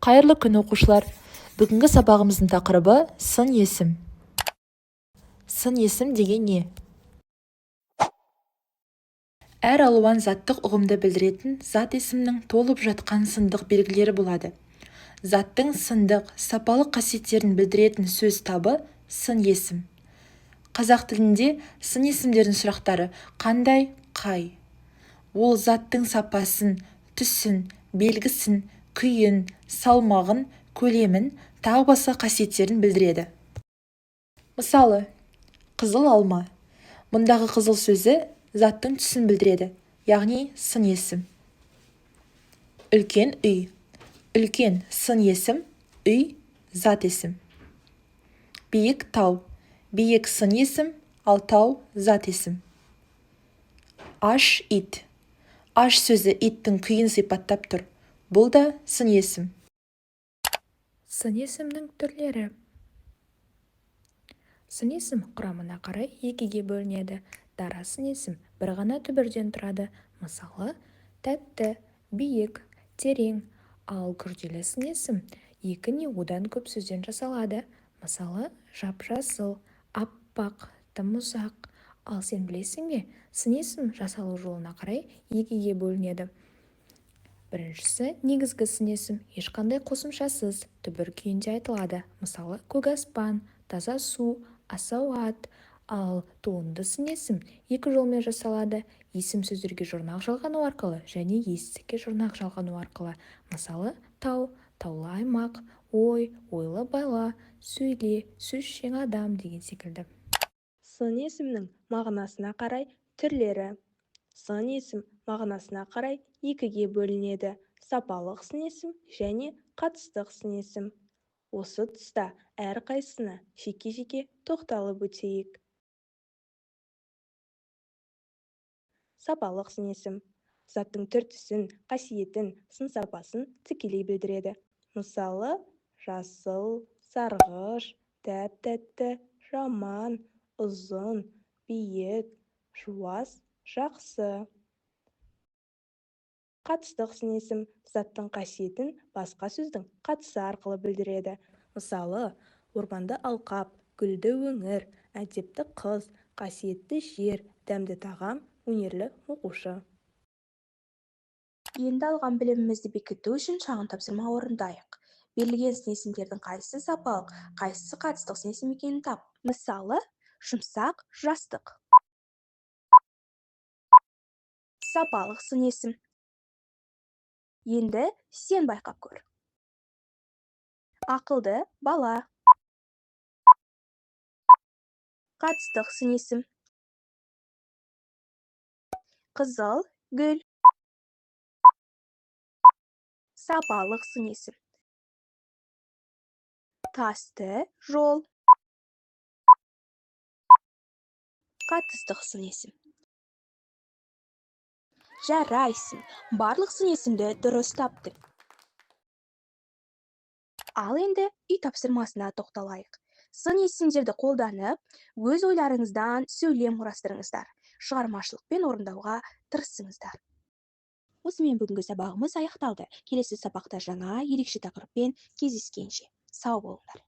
Қайырлы күн оқушылар. Бүгінгі сабағымыздың тақырыбы сын есім. Сын есім деген не? Әр алуан заттық ұғымды білдіретін зат есімнің толып жатқан сындық белгілері болады. Заттың сындық, сапалық қасиеттерін білдіретін сөз табы сын есім. Қазақ тілінде сын есімдердің сұрақтары қандай, қай? Ол заттың сапасын, түсін, белгісін, күйін, салмағын, көлемін, тағы басқа қасиеттерін білдіреді. Мысалы, қызыл алма. Мұндағы қызыл сөзі заттың түсін білдіреді, яғни сын есім. Үлкен үй. Үлкен сын есім, үй зат есім. Биік тау. Биік сын есім, ал тау зат есім. Аш ит. Аш сөзі иттің күйін сипаттап тұр. Бұл да сын есім. Сын есімнің түрлері. Сын есім құрамына қарай екіге бөлінеді. Дара сын есім бір ғана түбірден тұрады. Мысалы, тәтті, биік, терең. Ал күрделі сын есім екі не одан көп сөзден жасалады. Мысалы, жап-жасыл, аппақ, тым ұзақ. Ал сен білесің бе, сын есім жасалу жолына қарай екіге бөлінеді. Біріншісі негізгі сын есім ешқандай қосымшасыз түбір күйінде айтылады. Мысалы, көк аспан, таза су, асау ат. Ал туынды сын есім екі жолмен жасалады. Есім сөздерге жұрнақ жалғану арқылы және есітікке жұрнақ жалғану арқылы. Мысалы, тау, таулы аймақ, ой, ойлы бала, сөйле, сөзшең адам деген секілді. Сын есімнің мағынасына қарай түрлері. Сын есім мағынасына қарай екіге бөлінеді. Сапалық сын есім және қатыстық сын есім. Осы тұста әрқайсысына жеке-жеке тоқталып өтейік. Сапалық сын есім заттың түр-түсін, қасиетін, сын сапасын тікелей білдіреді. Мысалы, жасыл, сарғыш, тәп-тәтті, жаман, ұзын, биік, жуас, жақсы. Қатыстық сын есім заттың қасиетін басқа сөздің қатысы арқылы білдіреді. Мысалы, орманды алқап, гүлді өңір, әдепті қыз, қасиетті жер, дәмді тағам, өнерлі оқушы. Енді алған білімімізді бекіту үшін шағын тапсырма орындайық. Берілген сын есімдердің қайсысы сапалық, қайсысы қатыстық сын есім екенін тап. Мысалы, жұмсақ, жастық. Сапалық сын есім. Енді сен байқап көр. Ақылды, бала. Қатыстық сын есім. Қызыл, гүл. Сапалық сын есім. Тасты, жол. Қатыстық сын есім. Жарайсың, барлық сын есімді дұрыс таптың. Ал енді үй тапсырмасына тоқталайық. Сын есімдерді қолданып, өз ойларыңыздан сөйлем құрастырыңыздар. Шығармашылықпен орындауға тырысыңыздар. Осымен бүгінгі сабағымыз аяқталды. Келесі сабақта жаңа ерекше тақырыппен кездескенше сау болыңдар.